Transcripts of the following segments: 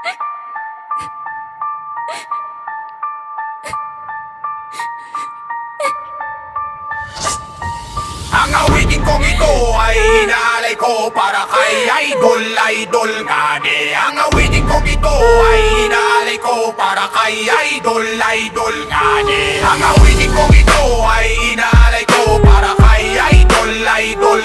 Ang awitin kong ito ay inaalay ko para kay idol nga di. Ang awitin kong ito ay inaalay ko para kay idol nga di. Ang awitin kong ito ay inaalay ko para kay idol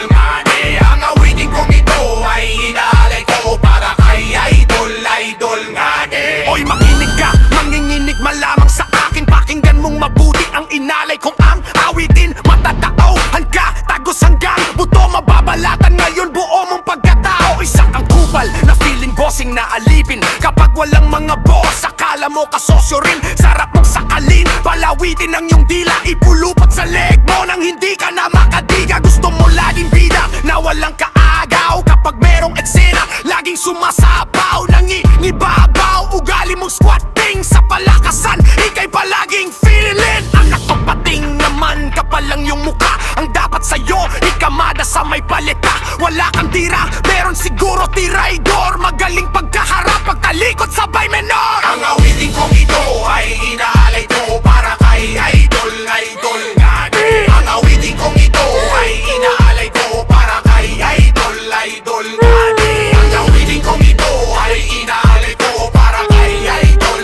nga di. Ang awitin kong ito ay inaalay ko para kay idol nga di. Oy, makinig ka, manginginig malamang sa akin. Pakinggan mong mabuti ang inalay kong ang awitin. Matatauhan ka, tagos hanggang buto mababalatan. Ngayon buo mong pagkatao, isa kang kupal na feeling bossing na alipin. Kapag walang mga boss, akala mo kasosyo rin. Sarap mong sakalin, palawitin ang iyong dila. Ipulupat sa leg mo nang hindi ka na makadiga. Gusto mo laging bida na walang kaagaw. Kapag merong eksena, laging sumasapaw. Nangingibabaw, ugali mong squatting sa palakasan. Ika'y palaging feeling. Anak papating naman, kapal lang yung mukha. Ang dapat sa'yo, ikamada sa may paleta. Wala kang tira, meron siguro tiraydor. Magaling pagkaharap, pagtalikod sabay menor. Ang awitin kong ito ay inaalay ko para kay idol nga di. Ang awitin kong ito ay inaalay ko para kay idol nga di. Ang awitin kong ito ay inaalay ko para kay idol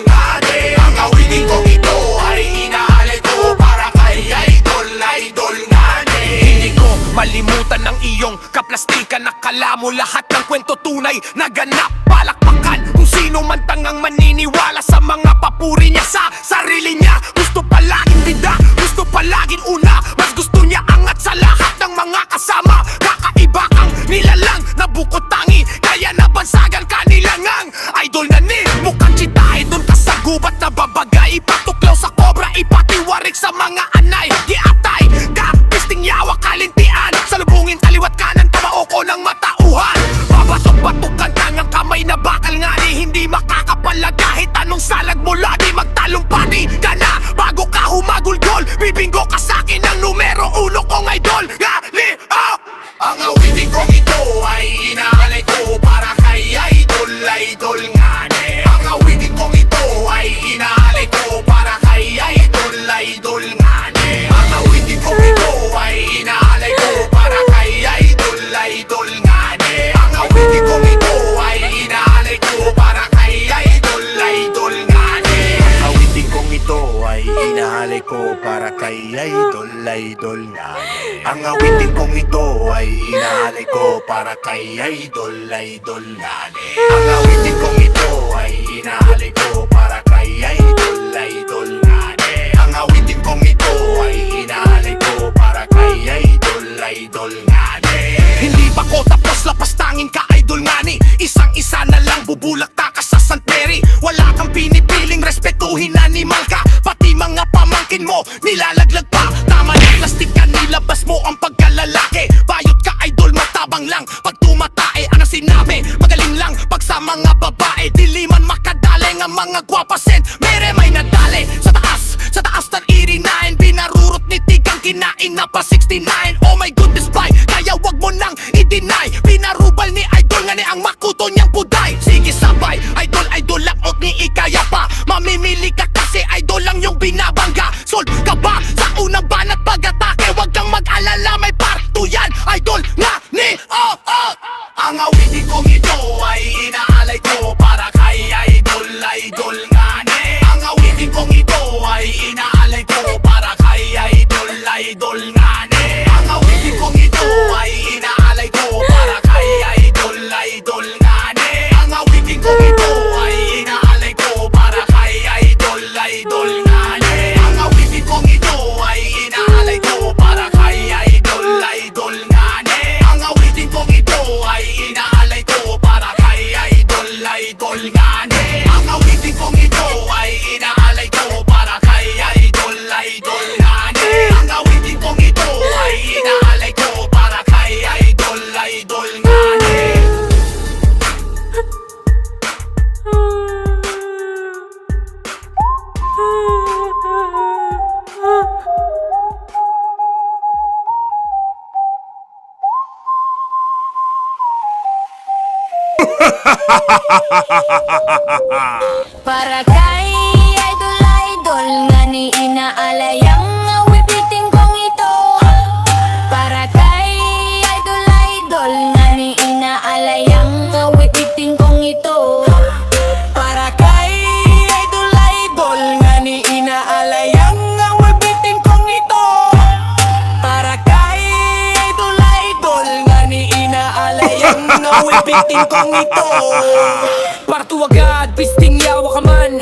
nga di. Ang awitin kong ito ay inaalay ko para kay idol nga di. Hindi ko malimutan ang iyong kaplastikan. Nakala mo lahat ng kwento tunay na ganap. Palakpakan kung sino man tangang maniniwala sa mga papuri niya sa sarili niya. Gusto palaging bida, gusto palaging una. Mas gusto niya angat sa lahat ng mga kasama. Kakaiba kang nilalang na bukod tangi, kaya nabansagan ka nilangang idol na ni. Mukhang tsitahe dun ka sa gubat na babagay. Ipatuklaw sa kobra, ipatiwarik sa mga anay. Giatay ka, pisting yawa, kalintian. Salubungin kaliwat kanan, tabao ko ng matauhan. Babatok-batukan tangang kamay na bakal nga ni hindi makakapala. Kahit anong salag mo lagi magtalumpati ka na. Bago ka humagulgol, bibinggo ka sa'kin ng numero ulo kong idol nga ni. Ang awitin kong ito ay inaalay ko para kay idol nga ni. Ang awitin kong ito ay inaalay ko para kay idol nga ni. Ang awitin kong ito ay inaalay ko para kay idol nga ni. Ang awitin kong ito ay inaalay ko para kay idol nga ni. Ang awitin kong ito ay inaalay ko para kay idol nga ni. Ang awitin kong ito ay inaalay ko para kay idol nga ni. Ang awitin kong ito ay inaalay ko para kay idol nga ni. Ang awitin kong ito ay inaalay ko para kay idol nga ni. Hindi pa ko tapos, lapas tangin ka idol nga ni. Isang-isa na lang bubulakta ka sa St. Mary. Wala kang pinipiling respetuhin, animal ka. Pati mga pamangkin mo nilalaglag pa. Tama na plastik ka, nilabas mo ang pagkalalaki. Bayot ka idol, matabang lang pag tumatae. Ano sinabi? Magaling lang pag sa mga babae. Diliman makadali ang mga gwapasen. Mere may nadali sa taas ng 89. Binarurot ni tigang kinain na pa 69. Oh my goodness, bye, kaya wag mo nang i-deny. Pinarubal ni idol nga ni ang makuto niyang buday. Sige sabay, idol lang ot ni ikaya pa. Mamimili ka kasi idol lang yung binabangga. Sold ka ba sa unang banat pag-atake? Wag kang mag-alala, may part 2 yan, idol nga ni. Ang awitin kong ito ay inaalay ko para kay idol nga ni. Ang awitin kong ito ay inaalay ko para kay idol nga ni. Ang awitin kong ito ay inaalay ko para kay idol nga ni. Ang awitin kong ito ay inaalay ko para kay idol nga ni. Ang awitin kong ito ay inaalay ko para kay idol nga ni. Ang awitin kong ito ay inaalay ko para kay idol nga ni. Ang awitin kong ito ay inaalay ko para kay idol nga ni. Ang awitin kong ito Para kay idol-idol nga ni inaalayang awipitin kong ito. Para kay idol-idol nga ni inaalayang awipitin kong ito. Para kay idol-idol nga ni inaalayang awipitin kong ito. Para kay idol-idol nga ni inaalayang awipitin kong ito. Parto agad, pisting yawa ka man.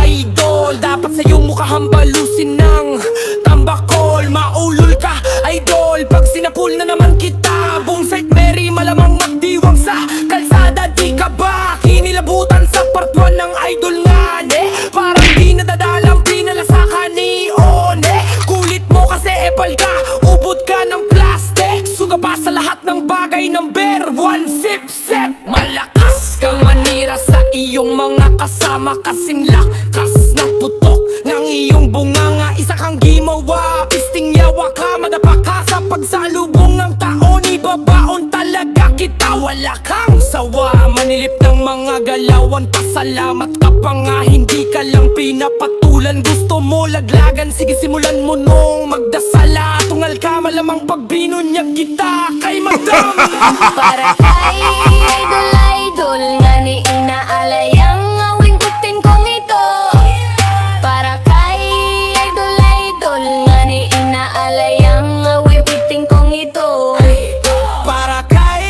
Idol, dapat sa'yo mukha hambalusin ng tambakol. Maulol ka, idol, pag sinapul na naman kita. Buong St. Mary, malamang magdiwang sa kalsada. Di ka ba kinilabutan sa part 1 ng idol nga, ne? Parang di nadadalang pinala sa kanion, kulit mo kasi epal ka, ubod ka ng plastic. Suga pa sa lahat ng bagay, number 1 sip-sip. Malakas kang manira sa iyong mga kasama, kasing lakas ng putok ng iyong bunganga. Isa kang gimawa, pisting yawa ka, madapa ka sa pagsalubong ng taon. Ibabaon talaga kita, wala kang sawa. Manilip ng mga galawan, pasalamat ka pa nga, hindi ka lang pinapatulan. Gusto mo laglagan, sige simulan mo nung magdasala. Tungal ka, malamang pag binunyag kita kay madam. Para kay idol-idol nga ni inaalayang awingkutin kong ito. Para kay idol-idol nga ni inaalayang awipitin kong ito. Para kay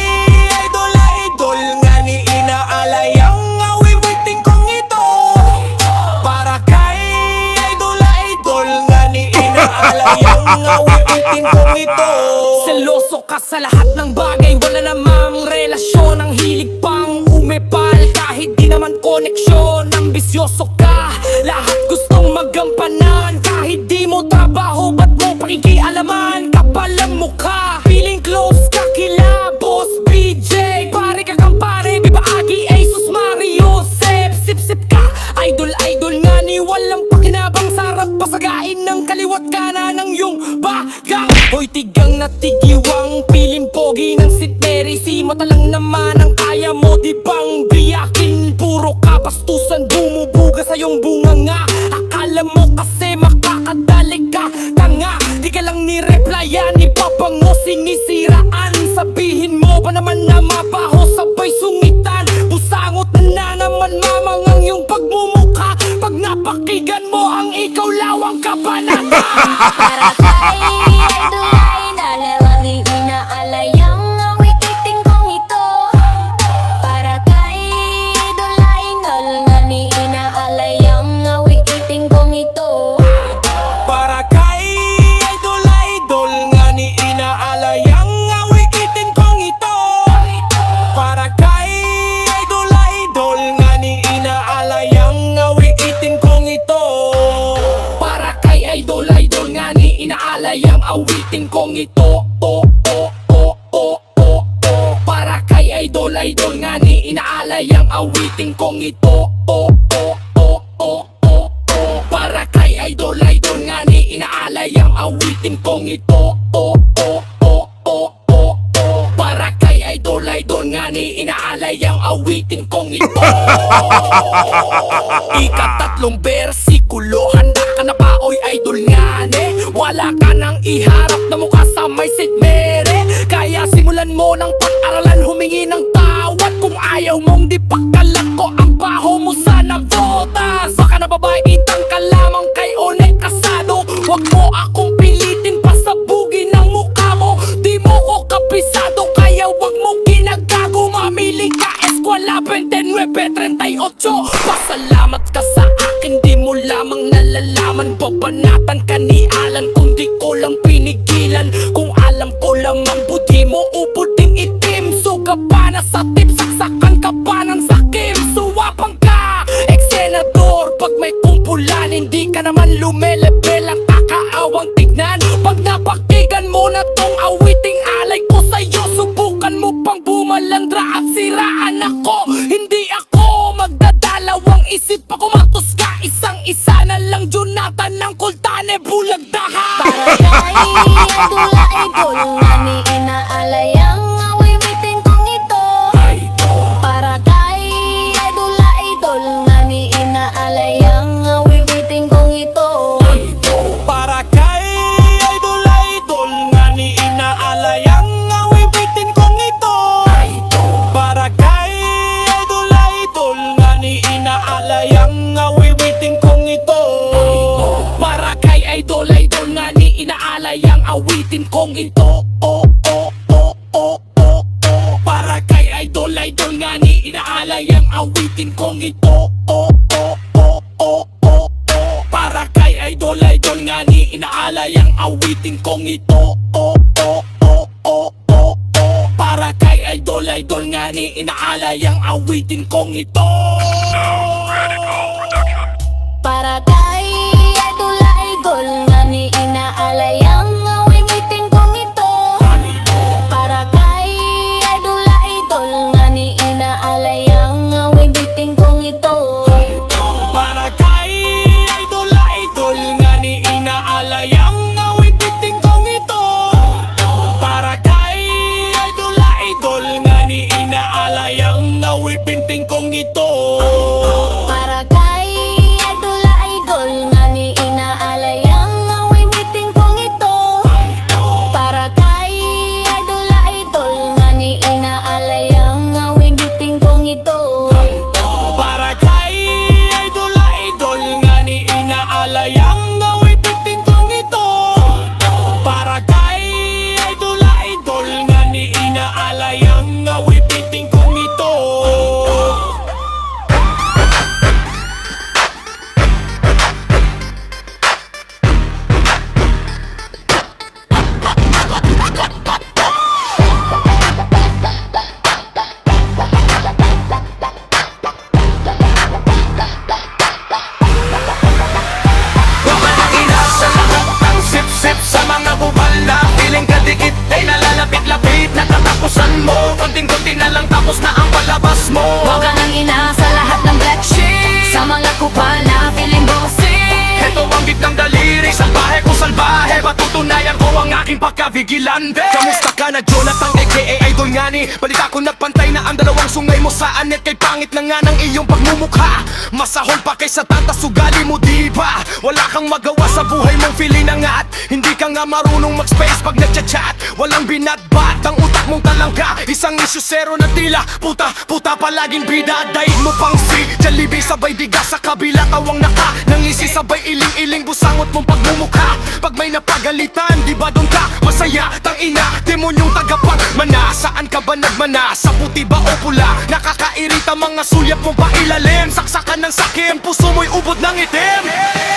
idol-idol nga ni inaalayang awiwiting kong ito. Para kay idol-idol nga ni inaalayang awiwiting kong ito. Seloso ka sa lahat ng bagay, wala namang relasyon. Ang hilig pang umepal, kahit di naman koneksyon. Ambisyoso ka, lahat gustong magampanan. Kahit di mo trabaho, ba't mo pakikialaman? Kapal ang mukha, feeling close ka kila Boss BJ. Pare ka kang pare, bibaagi Jesus Mario Sep. Sip-sip ka, idol-idol nga ni walang pakinabang. Sarap pasagain ng kaliwat kanan ng iyong bagang. Hoy tigang na tigiwang, piling pogi ng St. Mary. Si mata lang naman ang kaya mo, di bang biyakin? Puro kabastusan, bumubuga sa iyong bunganga. Akala mo kasi makakadali ka, tanga. Di ka lang ni-replyan, ipabango sinisiraan. Sabihin mo ba naman na mabaho, sabay sungitan. Busangot na naman mamang ang iyong pagmumukha. Pag napakigan mo ang ikaw lawang kabanata. Para kay idol-idol nga ni inaalayang awipitin kong ito. Para kay idol-idol nga ni inaalayang awipitin kong ito. Para kay idol-idol nga ni inaalayang awikitin kong ito. Para kay idol-idol nga ni inaalayang awikitin kong ito. Para kay idol-idol nga ni inaalayang awitin kong ito. Para kay idol-idol nga ni inaalayang awitin kong ito. Para kay idol-idol nga ni inaalayang awitin kong ito. Para kay idol-idol nga ni inaalayang awitin kong ito. Ika-3 bersikulo, handa ka na ba oy idol nga ne? Wala ka nang iharap na mukha sa may St. Mary. Kaya simulan mo ng pag-aralan, humingi ng tawad. Kung ayaw mong di pakalat ko ang baho mo sana botas. Baka nababaitan ka lamang kay Onek Casado. Huwag mo akong pilitin, pasabugin ang mukha mo. Di mo ko kapisado, kaya huwag mo ginagago. Mamili ka, Eskwela 29-38. Pasalamat ka sa akin, di mo lamang nalalaman. Babanatan ka ni Alan, kung di ko lang pinigilan. Kung alam ko lamang budi mo, ubuding itim. Suga pa na sa tip, saksakan ka pa ng sakim. Suwapang ka, ex-senador. Pag may kumpulan, hindi ka naman lumelebel. Ang kakaawang tignan, pag napakigan mo na tong awiting alay ko sa'yo. Subukan mo pang bumalandra at siraan ako. Hindi ako magdadalawang isip, ako matos ka. Isang-isa na lang Jonathan ng Kultane, bulag daha. Para kay idol-idol nga ni inaalayang awipitin kong ito. Para kay kong ito para kay idol nga ni inaalay ang awitin kong ito para kay idol nga ni inaalay ang awitin kong ito para kay idol nga ni inaalay ang awitin kong ito. Para kay idol nga ni inaalay ang awitin kong ito. Para kay idol nga ni inaalay ang awitin kong ito. Para kay idol nga ni inaalay ang awitin kong ito. Para kay idol nga ni inaalay ang awitin kong ito. Para kay idol nga ni inaalay ang awitin kong ito. Para kay idol nga ni inaalay ang awitin kong ito. Para kay idol nga ni inaalay ang awitin kong ito. Para kay idol nga ni inaalay ang awitin kong ito. Sa lahat ng sip-sip sa mga bubal na piling kadikit ay nalalapit-lapit na katapusan mo. Konting-konti na lang tapos na ang palabas mo. Huwag ka nang ina sa lahat ng black sheep. Sa mga kupal na feeling bossy. Ito ang gitnang daliri, salbahe ko salbahe. Patutunayan ko ang aking pagkavigilante. Kamusta ka na Jonathan aka Idol nga ni? Balita ko napantay na ang dalawang sungay mo sa anet. Kay pangit na nga ng iyong pagmumukha. Masahol pa kaysa tatas ugali mo diba? Wala kang magawa sa buhay mong feeling na nga. At hindi ka nga marunong mag-space pag nagchat-chat. Walang binatbat ang utak mong talangka. Isang isyusero na tila puta palaging bida. Daig mo pang si Jollibee sabay diga sa kabila. Tawang naka nang isi sabay iling-iling busangot mong pagmumukha. Pag may napagalitan, di ba doon ka masaya? Tangina, demonyong tagapagmana. Saan ka ba nagmana? Sa puti ba o pula? Nakakairita mga sulyap mong pailalim. Saksakan ng sakim, puso mo'y ubod ng itim.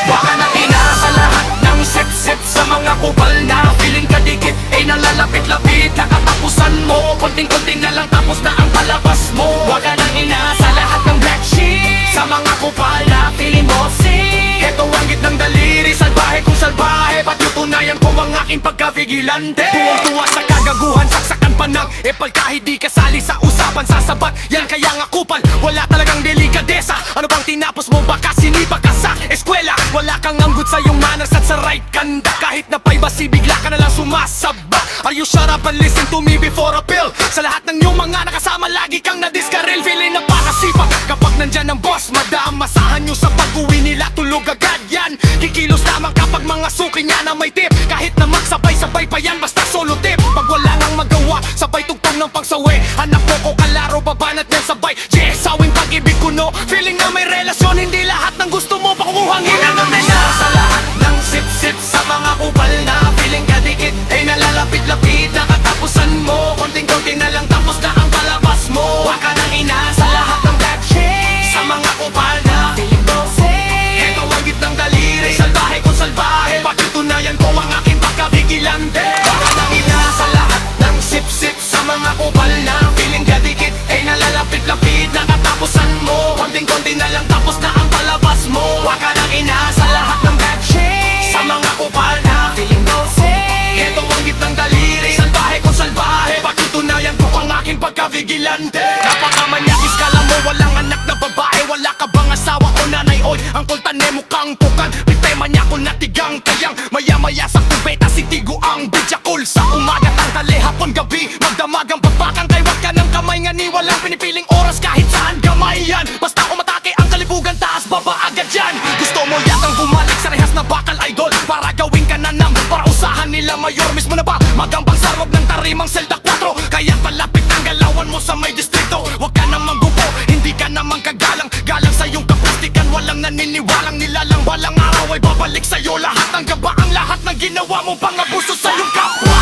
Baka nang ina sa lahat ng sip-sip sa mga kupal na piling kadikit ay nalalapit-lapit na katapusan mo. Konting-konting na lang tapos na ang palabas mo. Huwag ka nang ina sa lahat ng black sheep. Sa mga kupal na piling bossy. Ito ang gitnang daliri, salbahe kung salbahe. Patutunayan ko ang aking pagkavigilante. Tuwang-tuwa sa kagaguhan, saksakan pa ng epal. Kahit di kasali sa usapan, sasabat. Yan kaya nga kupal, wala talagang delikadesa. Ano bang tinapos mo, baka siniba ka sa eskwela? Wala kang anggot sa iyong manners at sa right kanda. Kahit na privacy, bigla ka na lang sumasaba. Are you shut up and listen to me before a pill? Sa lahat ng iyong mga nakasama, lagi kang nadiskaril. Feeling na pakasipag kapag nandyan ang boss, madam. Masahan nyo sa pag-uwi nila, tulog agad yan. Kikilos lamang kapag mga suki niya na may tip. Kahit na magsabay-sabay pa yan, basta solo tip. Pag wala nang magawa, sabay tugtong ng pagsawi. Hanap mo ko kalaro, babanat yan sabay. Yes, sawing pag-ibig ko no. Feeling na may relasyon, hindi lahat ng gusto mo pakukuhangin. Ina sa lahat ng sip-sip sa mga kupal na piling kadikit ay nalalapit-lapit na katapusan mo. Konting-konti na lang tapos na ang palabas mo. Huwag ka nang ina sa lahat ng black sheep. Sa mga kupal na piling bossy. Ito ang gitnang daliri, salbahe kung salbahe. Patutunayan ko ang aking pagkabigilante. Baka nang ina sa lahat ng sip-sip sa mga kupal na piling kadikit ay nalalapit-lapit na katapusan mo. Konting-konti na lang tapos na ang palabas mo. Huwag ka nang ina sa lahat ng black sheep. Sa mga kupal na piling bossy. Ito ang gitnang daliri, salbahe kung salbahe. Patutunayan ko ang aking pagkavigilante. Napakamanyakis, kala mo walang anak na babae. Wala ka bang asawa o nanay? Oy, ang kultane mukhang tukan. Pitema niya ko natigang kayang maya-maya sa kubeta si Tigo ang bidyakul. Sa umaga, tangtali, hapon, gabi magdamagang pagpakang kay wag ka ng kamay nga ni walang pinipiling oras kahit saan gamay yan. Basta umatake ang kalibugan, taas baba agad yan. Gusto mo yatang bumalik sa rehas na bakal idol para gawin ka na ng parausahan nila mayor. Mismo na ba magambang sarog ng tarimang selda 4? Kaya palapit ang galawan mo sa may distrito. Huwag ka namang gupo, hindi ka namang kagalang. Galang sa iyong kaplastikan, walang naniniwalang nilalang. Walang araw ay babalik sa'yo lahat ng gaba. Ang lahat ng ginawa mo pang abuso sa iyong kapwa.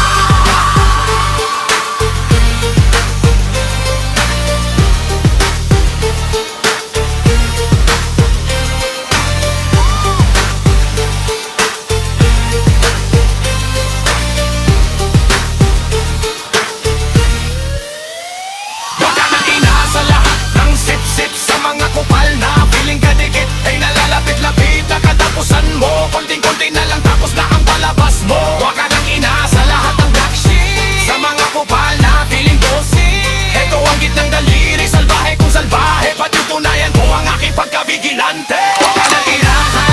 mo. Konting-konti na lang tapos na ang palabas mo. Huwag ka nang inaasa lahat ng black sheep. Sa mga kupal na feeling bossy, eto ang gitnang daliri, salbahe kung salbahe. Patutunayan ko ang aking pagkabigilante. Huwag ka nang inaasa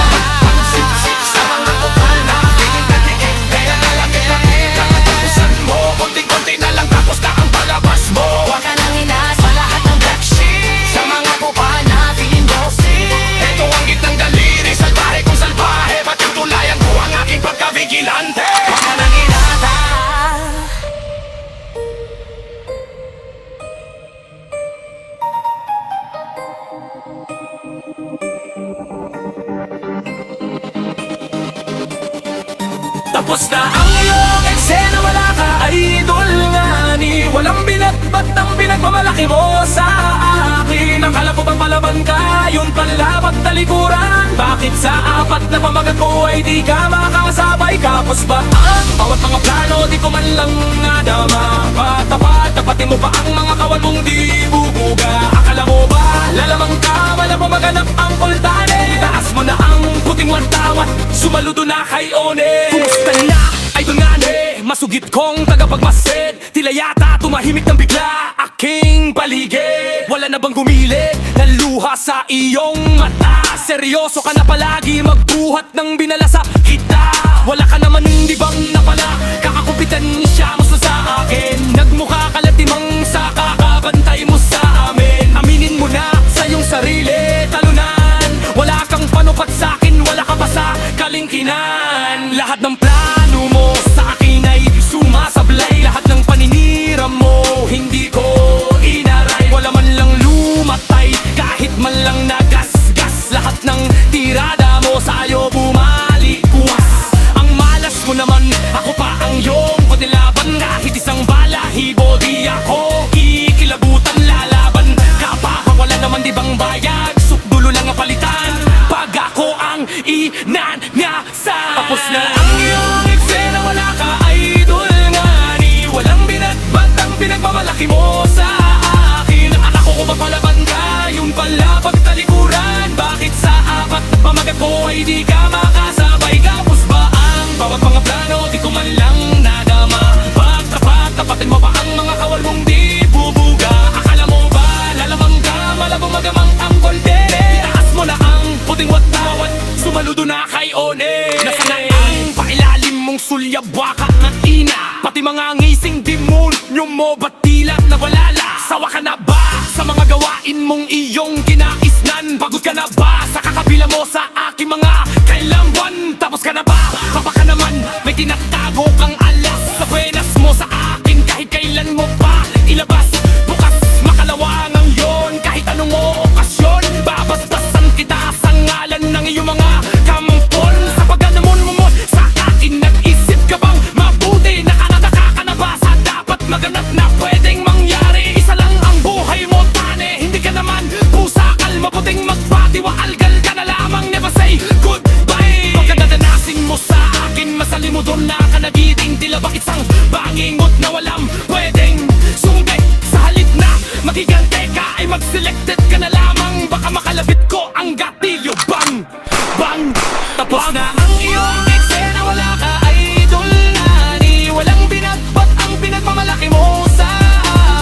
ang sip-sip sa mga kupal na feeling katiik. Kaya nalapit na katapusan mo. Konting-konti na lang tapos na ang palabas mo. Huwag ka nang inaasa lahat ng black sheep. Sa mga kupal na feeling bossy, eto ang gitnang daliri, salbahe kung salbahe. Patutunayan ko ang aking pagkabigilante. Huwag ka nang inaasa. Tapos na ang iyong eksena, wala ka idol nga ni walang binatbat ang pinagmamalaki mo sa akin. Akala ko bang palaban ka, yun pala pagtalikuran. Bakit sa apat na pamagat ko ay di ka makakasabay? Kapos ba ang bawat mga plano, di ko man lang nadama. Patapat, tapatin mo pa ang mga kawan mong di bubuga. Akala mo ba, lalamang ka, wala mo maganap ang kultane. Itaas mo na ang puting wartawat, sumaludo na kay One. Kumusta na, idol nga ne, masugid kong tagapagmasid. Tila yata tumahimik ng bigla aking paligid. Wala na bang gumilit ng luha sa iyong mata? Seryoso ka na palagi magbuhat ng binala sa kita. Wala ka naman di bang napala, kakakumpitensya mo sa akin. Nagmukha ka latimang sa kakabantay mo sa amin. Aminin mo na sa iyong sarili, talunan. Wala kang panukat sa akin, wala ka pa sa kalingkinan. Lahat ng plano mo sa akin ay sumasablay. Lahat ng paninira mo hindi ko inaray. Wala man lang lumatay, kahit man lang nagasgas. Lahat ng tirada mo sa'yo bumalikuwas. Ang malas mo naman, ako pa ang iyong panilaban. Kahit isang balahibo di ako kikilabutan. Lalaban ka pa, wala naman di bang bayag, sukdulo lang ang palitan. Pag ako ang inanyasa. Tapos na ang iyong eksena, wala ka idol nga ni walang binatbat ang pinagmamalaki mo sa akin. Ako ko ba palaban ka, yun pala pagtalikuran. Bakit sa apat na pamagat ko ay di ka makasabay? Kapos ba ang bawat mga plano, di ko man lang nadama. Pagtapat, tapatin mo pa ang mga kawal mong di bubuga. Akala mo ba, lalamang ka, malabo magamang ang golden. Itaas mo na ang puting watawat, sumaludo na kay One. Nasaan na ang pailalim mong sulyabwaka ng ina? Pati mga ngising demonyo mo, ba't tila nawalala? Sawa ka na ba sa mga gawain mong iyong kinaisnan? Pagod ka na ba sa kakabila mo sa aking mga kailangan? Tapos ka na ba? Papa ka naman, may tinatago kang alas sa buenas mo sa akin. Kahit kailan mo pa ilabas, bukas makalawangan yon. Kahit anong okasyon, babasbasan kita sa ngalan ng iyong mga kamampon. Sa pagganamon mo sa akin, nag-isip ka bang mabuti? Nakakataka ka na ba sa dapat maganap na pwedeng mangyari? Isa lang ang buhay mo, tane, hindi ka naman pusakal. Mabuting magpatiwaal, gal ka na lamang, never say goodbye. Pagkadadanasin mo sa akin, masalimuton na ka nagiting. Tila bakit sang bangingot na walang pwedeng sumbe. Sa halip na magigante ka ay mag-selected ka na lamang. Baka makalabit ko ang gatilyo, bang, bang. Tapos na ang iyong eksena, wala ka idol nga ni walang binatbat ang pinagmamalaki mo sa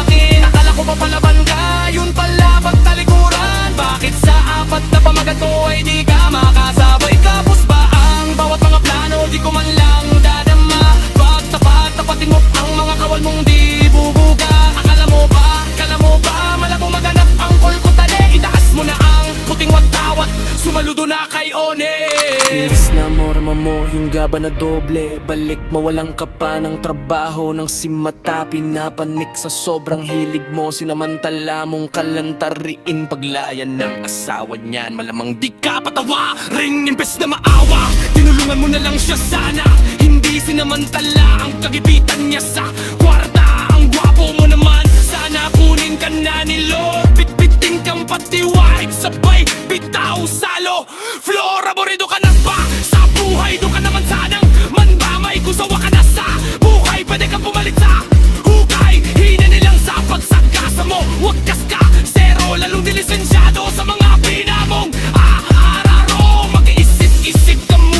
akin. Akala ko pa palaban ka, yun pala pagtalikuran. Bakit sa apat na pamagat ko ay di ka makasabay? Kapos ba ang bawat mga plano, di ko man lang dadama. Pagtapat, tapatin mo ang mga kawal mong di bubuga. Akala mo ba, malabo maganap ang kulkutane. Itaas mo na ang puting watawat, sumaludo na kay One. Iris na morma mo, hingga ba na doble? Balik mawalang ka pa ng trabaho nang si mata pinapanik sa sobrang hilig mo. Sinamantala mong kalantariin paglayan ng asawa niyan. Malamang di ka patawa, ring imbes na maawa. Tinulungan mo na lang siya sana, hindi sinamantala ang kagipitan niya sa kwarta. Ang gwapo mo naman, sana kunin ka na nilo. Bitbiting kang patiwaig, sabay bitaw salo. Flora, borido ka na ba? Sa buhay do ka naman sanang manbamay. Kung sawa ka na sa buhay, pwede kang pumalit sa hukay. Hina nilang sa pagsagasa mo, wagas ka, zero. Lalong dilisensyado sa mga pinamong aararo. Mag-iisip-isip ka mo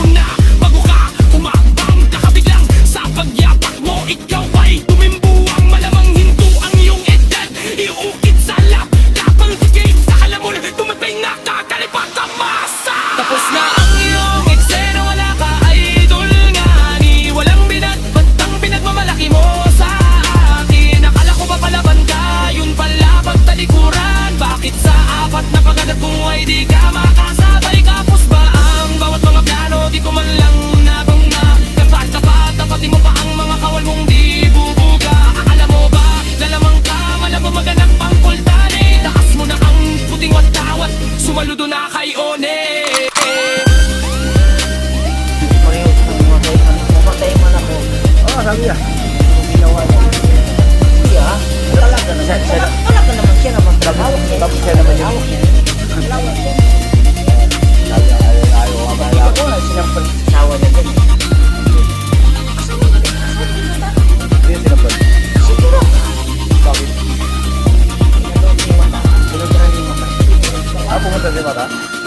pumunta si Mata?